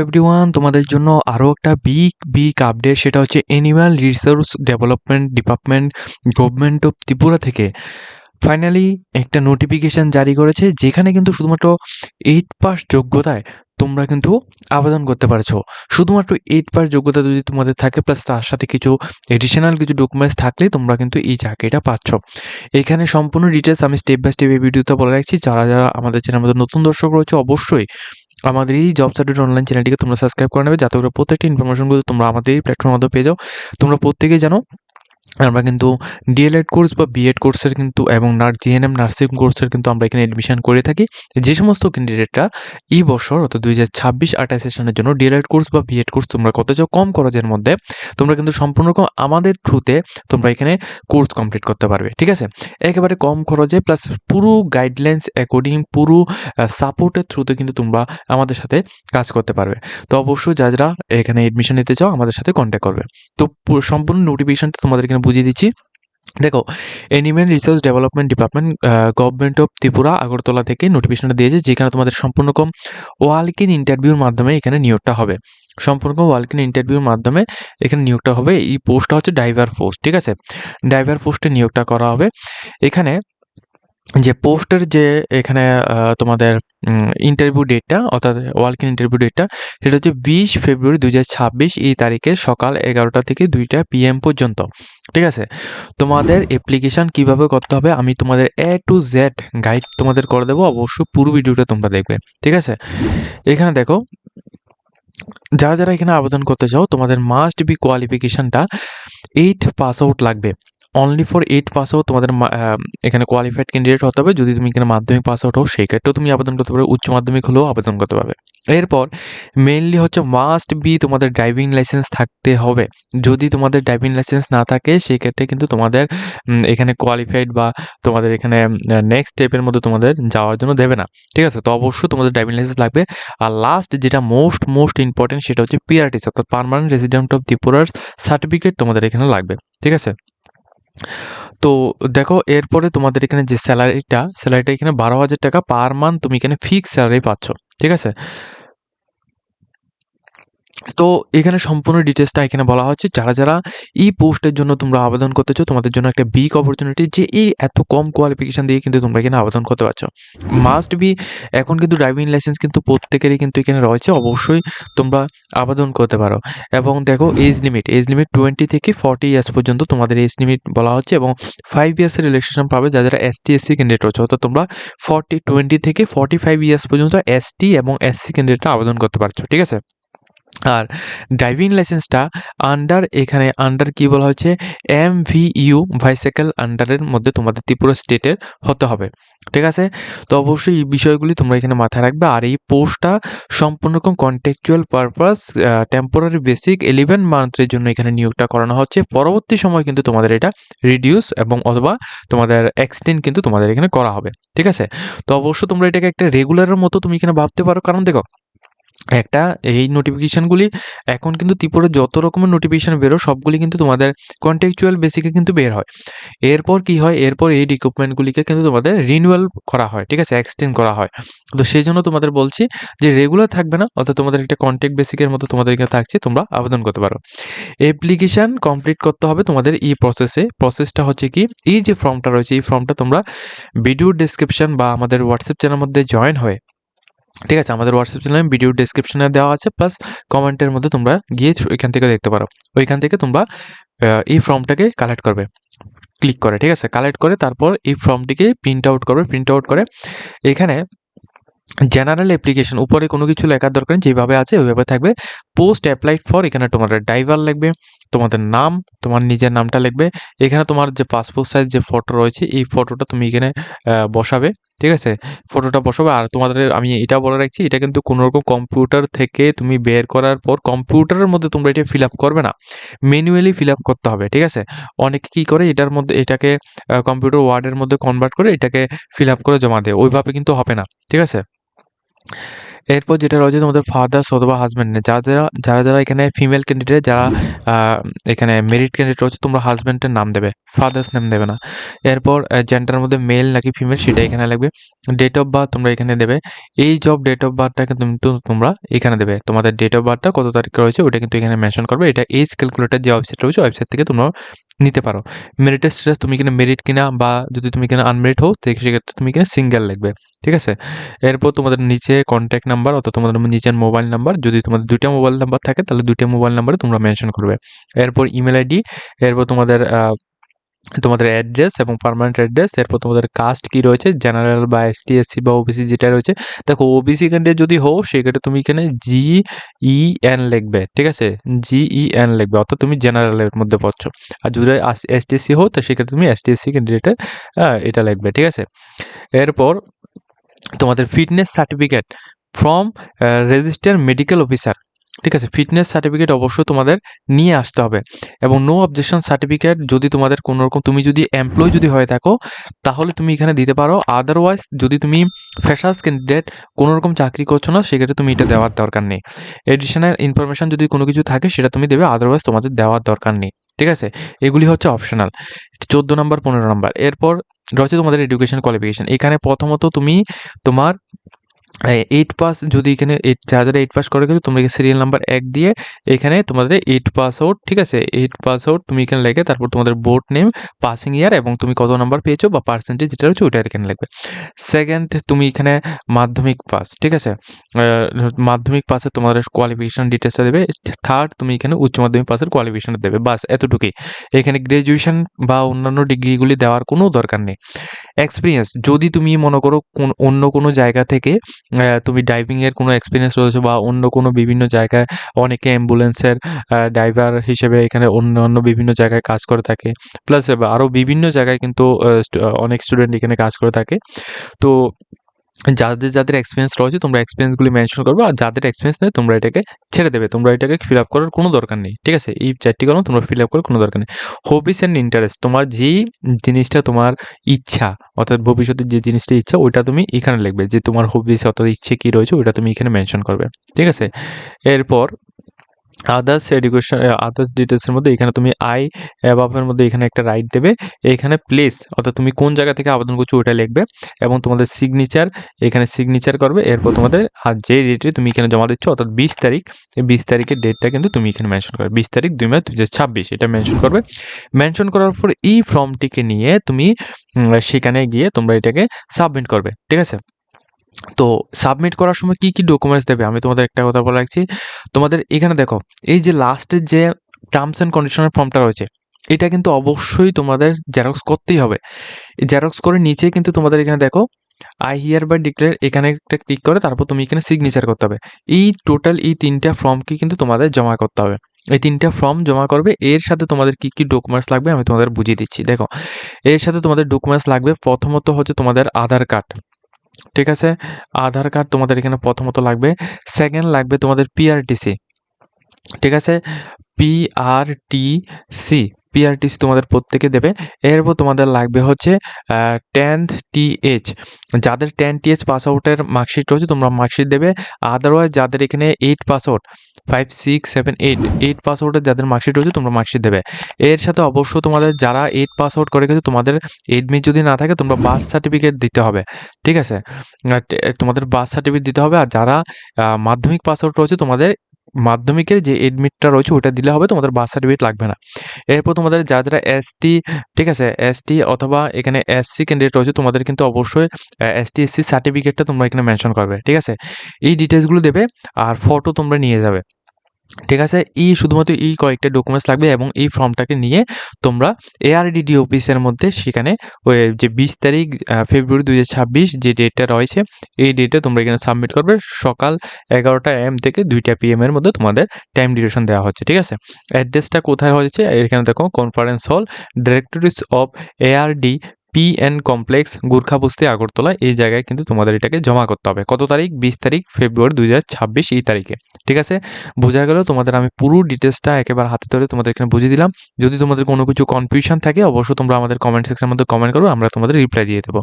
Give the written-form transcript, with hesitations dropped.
Everyone, তোমাদের জন্য আরও একটা বিগ আপডেট। সেটা হচ্ছে animal resource development department government of Tripura থেকে ফাইনালি একটা নোটিফিকেশান জারি করেছে, যেখানে কিন্তু শুধুমাত্র 8 পাস যোগ্যতায় তোমরা কিন্তু আবেদন করতে পারছো। শুধুমাত্র 8 পাস যোগ্যতা যদি তোমাদের থাকে, প্লাস তার সাথে কিছু এডিশনাল কিছু ডকুমেন্টস থাকলেই তোমরা কিন্তু এই চাকরিটা পাচ্ছ। এখানে সম্পূর্ণ ডিটেলস আমি স্টেপ বাই স্টেপ এই ভিডিওতে বলে রাখছি। যারা যারা আমাদের চ্যানেলের মধ্যে নতুন দর্শক রয়েছে, অবশ্যই আমাদের এই জব সার্টিফিকেট অনলাইন চ্যানেলটিকে তোমরা সাবস্ক্রাইব করে নেবে, যাতে করে প্রত্যেকটা ইনফরমেশনগুলো তোমরা আমাদের এই প্ল্যাটফর্মের মধ্যে পেয়ে যাও। তোমরা প্রত্যেকেই জানো আমরা কিন্তু ডিএলএড কোর্স বা বিএড কোর্সের কিন্তু এবং জিএনএম নার্সিং কোর্সের কিন্তু আমরা এখানে অ্যাডমিশন করে থাকি। যে সমস্ত ক্যান্ডিডেটরা এই বছর অর্থাৎ 2026-28 সেশনের জন্য ডিএলএড কোর্স বা বিএড কোর্স তোমরা করতে চাও কম খরচের মধ্যে, তোমরা কিন্তু সম্পূর্ণ রকম আমাদের থ্রুতে তোমরা এখানে কোর্স কমপ্লিট করতে পারবে। ঠিক আছে, একেবারে কম খরচে প্লাস পুরো গাইডলাইন্স অ্যাকর্ডিং পুরো সাপোর্টের থ্রুতে কিন্তু তোমরা আমাদের সাথে কাজ করতে পারবে। তো অবশ্যই যারা এখানে অ্যাডমিশন নিতে চাও আমাদের সাথে কন্ট্যাক্ট করবে। তো সম্পূর্ণ নোটিফিকেশনটা তোমাদের এখানে বুঝিয়ে দিচ্ছি। দেখো, animal research development department government of Tripura Agartala থেকে নোটিফিকেশনটা দিয়েছে, যেখানে তোমাদের সম্পূর্ণ কম ওয়ালক-ইন ইন্টারভিউর মাধ্যমে এখানে নিয়োগটা হবে। সম্পূর্ণ ওয়ালক-ইন ইন্টারভিউর মাধ্যমে এখানে নিয়োগটা হবে। এই পোস্টটা হচ্ছে ড্রাইভার পোস্ট। ঠিক আছে, ড্রাইভার পোস্টে নিয়োগটা করা হবে। এখানে যে পোস্টের যে এখানে তোমাদের ইন্টারভিউ ডেটটা অর্থাৎ ওয়ালক-ইন ইন্টারভিউ ডেটটা সেটা হচ্ছে 20 ফেব্রুয়ারি 2026 এই তারিখে সকাল 11টা থেকে 2টা PM পর্যন্ত। ঠিক আছে, তোমাদের অ্যাপ্লিকেশান কিভাবে করতে হবে আমি তোমাদের A to Z গাইড তোমাদের করে দেবো। অবশ্যই পুরো ভিডিওটা তোমরা দেখবে। ঠিক আছে, এখানে দেখো, যারা যারা এখানে আবেদন করতে চাও তোমাদের মাস্ট বি কোয়ালিফিকেশানটা 8 পাস আউট লাগবে। অনলি ফর 8 পাস আউট তোমাদের এখানে কোয়ালিফাইড ক্যান্ডিডেট হতে হবে। যদি তুমি এখানে মাধ্যমিক পাস আউট হও সেই ক্ষেত্রেও তুমি আবেদন করতে পারবে, উচ্চ মাধ্যমিক হলেও আবেদন করতে পারবে। এরপর মেইনলি হচ্ছে মাস্ট বি তোমাদের ড্রাইভিং লাইসেন্স থাকতে হবে। যদি তোমাদের ড্রাইভিং লাইসেন্স না থাকে সেই ক্ষেত্রে কিন্তু তোমাদের এখানে কোয়ালিফাইড বা তোমাদের এখানে নেক্সট স্টেপের মধ্যে তোমাদের যাওয়ার জন্য দেবে না। ঠিক আছে, তো অবশ্যই তোমাদের ড্রাইভিং লাইসেন্স লাগবে। আর লাস্ট যেটা মোস্ট ইম্পর্টেন্ট সেটা হচ্ছে পিআরটিসি অর্থাৎ পার্মানেন্ট রেসিডেন্ট অফ ত্রিপুরার সার্টিফিকেট তোমাদের এখানে লাগবে। ঠিক আছে, তো দেখো এরপরে তোমাদের এখানে যে স্যালারিটা এখানে 12,000 টাকা পার মান্থ তুমি এখানে ফিক্স স্যালারি পাচ্ছ। ঠিক আছে, তো এখানে সম্পূর্ণ ডিটেলসটা এখানে বলা হচ্ছে। যারা যারা এই পোস্টের জন্য তোমরা আবেদন করতে চাও তোমাদের জন্য একটা বিগ অপরচুনিটি, যে এই এত কম কোয়ালিফিকেশান দিয়ে কিন্তু তোমরা এখানে আবেদন করতে পারছো। মাস্ট বি এখন কিন্তু ড্রাইভিং লাইসেন্স কিন্তু প্রত্যেকেরই কিন্তু এখানে রয়েছে। অবশ্যই তোমরা আবেদন করতে পারো। এবং দেখো এজ লিমিট 20 থেকে 40 ইয়ার্স পর্যন্ত তোমাদের এজ লিমিট বলা হচ্ছে, এবং 5 ইয়ার্সের রিল্যাক্সেশন পাবে যারা যারা ST SC ক্যান্ডিডেট রয়েছে। অর্থাৎ তোমরা 20 থেকে 45 ইয়ার্স পর্যন্ত ST এবং SC ক্যান্ডিডেটরা আবেদন করতে পারছো। ঠিক আছে, আর ড্রাইভিং লাইসেন্সটা আন্ডার কি বলা হচ্ছে MVU বাইসাইকেল আন্ডারের মধ্যে তোমাদের ত্রিপুরা স্টেটের হতে হবে। ঠিক আছে, তো অবশ্যই এই বিষয়গুলি তোমরা এখানে মাথায় রাখবে। আর এই পোস্টটা সম্পূর্ণ রকম কন্ট্যাকচুয়াল পারপাস টেম্পোরারি বেসিক 11 মান্থের জন্য এখানে নিয়োগটা করানো হচ্ছে। পরবর্তী সময় কিন্তু তোমাদের এটা রিডিউস এবং অথবা তোমাদের এক্সটেন্ড কিন্তু তোমাদের এখানে করা হবে। ঠিক আছে, তো অবশ্যই তোমরা এটাকে একটা রেগুলারের মতো তুমি এখানে ভাবতে পারো। কারণ দেখো, একটা এই নোটিফিকেশানগুলি এখন কিন্তু ত্রিপুরার যত রকমের নোটিফিকেশান বেরো সবগুলি কিন্তু তোমাদের কন্টেক্সচুয়াল বেসিকে কিন্তু বের হয়। এরপর কি হয়, এরপর এই রিক্রুটমেন্টগুলিকে কিন্তু তোমাদের রিনিউয়াল করা হয়। ঠিক আছে, এক্সটেন্ড করা হয়। তো সেই জন্য তোমাদের বলছি যে রেগুলার থাকবে না, অর্থাৎ তোমাদের একটা কন্ট্যাক্ট বেসিকের মতো তোমাদের এখানে থাকছে, তোমরা আবেদন করতে পারো। অ্যাপ্লিকেশান কমপ্লিট করতে হবে তোমাদের এই প্রসেসটা হচ্ছে কি, এই যে ফর্মটা রয়েছে এই ফর্মটা তোমরা ভিডিও ডেসক্রিপশন বা আমাদের হোয়াটসঅ্যাপ চ্যানেলের মধ্যে জয়েন হয়ে, ঠিক আছে, আমাদের হোয়াটসঅ্যাপ চ্যানেলে ভিডিও ডেসক্রিপশনে দেওয়া আছে, প্লাস কমেন্টের মধ্যে তোমরা গিয়ে ওইখান থেকে দেখতে পারো। ওইখান থেকে তোমরা এই ফর্মটাকে কালেক্ট করবে ক্লিক করে। ঠিক আছে, কালেক্ট করে তারপর এই ফর্মটিকে প্রিন্ট আউট করে এখানে জেনারেল অ্যাপ্লিকেশন উপরে কোনো কিছু লেখার দরকার নেই, যেভাবে আছে ওইভাবে থাকবে। পোস্ট অ্যাপ্লাইড ফর, এখানে তোমাদের ড্রাইভার লিখবে, তোমাদের নাম, তোমার নিজের নামটা লিখবে। এখানে তোমার যে পাসপোর্ট সাইজ যে ফটো রয়েছে এই ফটোটা তুমি এখানে বসাবে। ঠিক আছে, ফটোটা বসাবে। আর তোমাদের আমি এটা বলে রাখছি, এটা কিন্তু কোনোরকম কম্পিউটার থেকে তুমি বের করার পর কম্পিউটারের মধ্যে তোমরা এটা ফিল আপ করবে না, ম্যানুয়ালি ফিল আপ করতে হবে। ঠিক আছে, অনেকে কী করে এটার মধ্যে এটাকে কম্পিউটার ওয়ার্ডের মধ্যে কনভার্ট করে এটাকে ফিল আপ করে জমা দেয়, ওইভাবে কিন্তু হবে না। ঠিক আছে, এরপর যেটা রয়েছে তোমাদের ফাদার্স অথবা হাজব্যান্ড নেম, যারা এখানে ফিমেল ক্যান্ডিডেট, যারা এখানে মেরিট ক্যান্ডিডেট রয়েছে, তোমরা হাজব্যান্ডের নাম দেবে, ফাদার্স নেম দেবে না। এরপর জেন্ডারের মধ্যে মেল নাকি ফিমেল সেটা এখানে লাগবে। ডেট অফ বার্থ তোমরা এখানে দেবে। এইজ অফ ডেট অফ বার্থটাকে তোমরা এখানে দেবে। তোমাদের ডেট অফ বার্থটা কত তারিখে রয়েছে ওটা কিন্তু এখানে মেনশন করবে। এটা এজ ক্যালকুলেটর যে ওয়েবসাইট রয়েছে ওয়েবসাইট থেকে তোমরা নিতে পারো। মেরিটের স্ট্যাটাস তুমি কিনা মেরিট কিনা, বা যদি তুমি কিনা আনমেরিট হও সেক্ষেত্রে তুমি কিনা সিঙ্গেল লিখবে, ঠিক আছে। এরপর তোমাদের নিচে কন্ট্যাক্ট নাম্বার অর্থাৎ তোমাদের নিচের মোবাইল নাম্বার, যদি তোমাদের 2টা মোবাইল নাম্বার থাকে তাহলে 2টা মোবাইল নাম্বারে তোমরা মেনশন করবে। এরপর ইমেল আইডি, এরপর তোমাদের অ্যাড্রেস এবং পার্মানেন্ট অ্যাড্রেস, এরপর তোমাদের কাস্ট কি রয়েছে, জেনারেল বা এসটি এসসি বা ওবিসি যেটা রয়েছে। দেখো ওবিসি ক্যান্ডিডেট যদি হও সেক্ষেত্রে তুমি এখানে GEN লিখবে, ঠিক আছে, GEN লিখবে, অর্থাৎ তুমি জেনারেলের মধ্যে পড়ছো। আর যদি এসটি এসসি হও তো সেক্ষেত্রে তুমি এসটি এসসি ক্যান্ডিডেটের এটা লিখবে, ঠিক আছে। এরপর তোমাদের fitness certificate from registered medical officer, ঠিক আছে। ফিটনেস সার্টিফিকেট অবশ্যই তোমাদের নিয়ে আসতে হবে। এবং নো অবজেকশন সার্টিফিকেট, যদি তোমাদের কোনো রকম, তুমি যদি এমপ্লয় যদি হয়ে থাকো তাহলে তুমি এখানে দিতে পারো। আদারওয়াইজ যদি তুমি ফ্রেশার্স ক্যান্ডিডেট কোনো রকম চাকরি করছো না সেক্ষেত্রে তুমি এটা দেওয়ার দরকার নেই। এডিশনাল ইনফরমেশন যদি কোনো কিছু থাকে সেটা তুমি দেবে, আদারওয়াইজ তোমাদের দেওয়ার দরকার নেই, ঠিক আছে। এগুলি হচ্ছে অপশনাল। 14 নম্বর 15 নম্বর। এরপর রয়েছে তোমাদের এডুকেশন কোয়ালিফিকেশন। এখানে প্রথমত তুমি তোমার 8 পাস, যদি এখানে যারা 8 পাস করে গেছো তোমরা সিরিয়াল নাম্বার 1 দিয়ে এখানে তোমাদের 8 পাস আউট, ঠিক আছে, 8 পাস আউট তুমি এখানে লিখে তারপর তোমাদের বোর্ড নেম, পাসিং ইয়ার এবং তুমি কত নাম্বার পেয়েছো বা পার্সেন্টেজ যেটা রয়েছে ওটা এখানে লিখবে। সেকেন্ড তুমি এখানে মাধ্যমিক পাস, ঠিক আছে, মাধ্যমিক পাসে তোমাদের কোয়ালিফিকেশন ডিটেলসটা দেবে। থার্ড তুমি এখানে উচ্চ মাধ্যমিক পাসের কোয়ালিফিকেশনটা দেবে, বাস এতটুকুই। এখানে গ্র্যাজুয়েশন বা অন্যান্য ডিগ্রিগুলি দেওয়ার কোনো দরকার নেই। এক্সপিরিয়েন্স, যদি তুমি মনে করো অন্য কোনো জায়গা থেকে তুমি ড্রাইভিংয়ের কোনো এক্সপিরিয়েন্স রয়েছে বা অন্য কোনো বিভিন্ন জায়গায়, অনেকে অ্যাম্বুলেন্সের ড্রাইভার হিসেবে এখানে অন্যান্য বিভিন্ন জায়গায় কাজ করে থাকে, প্লাস আরও বিভিন্ন জায়গায় কিন্তু অনেক স্টুডেন্ট এখানে কাজ করে থাকে। তো যাদের এক্সপিরিয়েন্স রয়েছে তোমরা এক্সপিরিয়েন্সগুলি মেনশন করবে, আর যাদের এক্সপিরিয়েন্স নেই তোমরা এটাকে ছেড়ে দেবে, তোমরা এটাকে ফিল আপ করার কোনো দরকার নেই, ঠিক আছে। এই 4টি কলম তোমরা ফিল আপ করার কোনো দরকার নেই। হবিস অ্যান্ড ইন্টারেস্ট, তোমার যেই জিনিসটা তোমার ইচ্ছা, অর্থাৎ ভবিষ্যতে যে জিনিসটা ইচ্ছা ওইটা তুমি এখানে লিখবে, যে তোমার হবিস অর্থাৎ ইচ্ছে কী রয়েছে ওইটা তুমি এখানে মেনশন করবে, ঠিক আছে। এরপর আদার্স এডুকেশন, আদার্স ডিটেলসের মধ্যে এখানে তুমি অ্যাবাভের মধ্যে এখানে একটা রাইট দেবে। এখানে প্লেস অর্থাৎ তুমি কোন জায়গা থেকে আবেদন করছো ওটা লিখবে, এবং তোমাদের সিগনেচার এখানে সিগনেচার করবে। এরপর তোমাদের আর যে ডেটে তুমি এখানে জমা দিচ্ছ অর্থাৎ 20 তারিখ, এই 20 তারিখের ডেটটা কিন্তু তুমি এখানে মেনশন করবে, 20 তারিখ 2 মার্চ 2026 এটা মেনশন করবে। মেনশন করার পর এই ফর্মটিকে নিয়ে তুমি সেখানে গিয়ে তোমরা এটাকে সাবমিট করবে, ঠিক আছে। তো সাবমিট করার সময় কি ডকুমেন্টস দেবে আমি তোমাদের একটা কথা বলে রাখছি। তোমাদের এখানে দেখো এই যে লাস্টের যে টার্মস অ্যান্ড কন্ডিশনের ফর্মটা রয়েছে এটা কিন্তু অবশ্যই তোমাদের জেরক্স করতেই হবে। জেরক্স করে নিচে কিন্তু তোমাদের এখানে দেখো আই হিয়ার বাই ডিক্লেয়ার, এখানে একটা ক্লিক করে তারপর তুমি এখানে সিগনেচার করতে হবে। এই টোটাল এই 3টা ফর্মকে কিন্তু তোমাদের জমা করতে হবে। এই 3টা ফর্ম জমা করবে, এর সাথে তোমাদের কি ডকুমেন্টস লাগবে আমি তোমাদের বুঝিয়ে দিচ্ছি। দেখো এর সাথে তোমাদের ডকুমেন্টস লাগবে, প্রথমত হচ্ছে তোমাদের আধার কার্ড, ঠিক আছে, আধার কার্ড তোমাদের এখানে প্রথমত লাগবে। সেকেন্ড লাগবে তোমাদের পিআরটিসি, ঠিক আছে, পিআরটিসি তোমাদের প্রত্যেকে দেবে। এরপর তোমাদের লাগবে হচ্ছে 10th TH, যাদের 10th TH পাস আউটের মার্কশিট রয়েছে তোমরা মার্কশিট দেবে। আদারওয়াইজ যাদের এখানে 8 পাস আউট 5 6 7 8 পাস আউটের যাদের মার্কশিট রয়েছে তোমরা মার্কশিট দেবে। এর সাথে অবশ্য তোমাদের যারা 8 পাস আউট করে গেছে তোমাদের এডমিট যদি না থাকে তোমরা বার্থ সার্টিফিকেট দিতে হবে, ঠিক আছে, তোমাদের বার্থ সার্টিফিকেট দিতে হবে। আর যারা মাধ্যমিক পাস আউট রয়েছে তোমাদের মাধ্যমিকের যে এডমিটটা রয়েছে ওটা দিলে হবে, তোমাদের বার্থ সার্টিফিকেট লাগবে না। এরপর তোমাদের যারা এসটি, ঠিক আছে, এসটি অথবা এখানে এসসি ক্যান্ডিডেট রয়েছে তোমাদের কিন্তু অবশ্যই এসটি এসসি সার্টিফিকেটটা তোমরা এখানে মেনশন করবে, ঠিক আছে। এই ডিটেলসগুলো দেবে আর ফটো তোমরা নিয়ে যাবে, ঠিক আছে। শুধুমাত্র এই কয়েকটা ডকুমেন্টস লাগবে এবং এই ফর্মটাকে নিয়ে তোমরা ARDD অফিসের মধ্যে সেখানে ওই যে 20 তারিখ ফেব্রুয়ারি 2026 যে ডেটটা রয়েছে এই ডেটে তোমরা এখানে সাবমিট করবে। সকাল 11টা AM থেকে 2টা PM এর মধ্যে তোমাদের টাইম ডিউরেশন দেওয়া হচ্ছে, ঠিক আছে। অ্যাড্রেসটা কোথায় হয়েছে এখানে দেখো, conference hall, directories of ARD PN complex, Gurkhabasti, Agartala, এই জায়গায় কিন্তু তোমাদের এটাকে জমা করতে হবে। কত তারিখ? 20 তারিখ ফেব্রুয়ারি 2026 এই তারিখে, ঠিক আছে। বোঝা গেল? তোমাদের আমি পুরো ডিটেলসটা একেবারে হাতে ধরে তোমাদের এখানে বুঝিয়ে দিলাম। যদি তোমাদের কোনো কিছু কনফিউশন থাকে অবশ্যই তোমরা আমাদের কমেন্ট সেকশনের মধ্যে কমেন্ট করো, আমরা তোমাদের রিপ্লাই দিয়ে দেবো।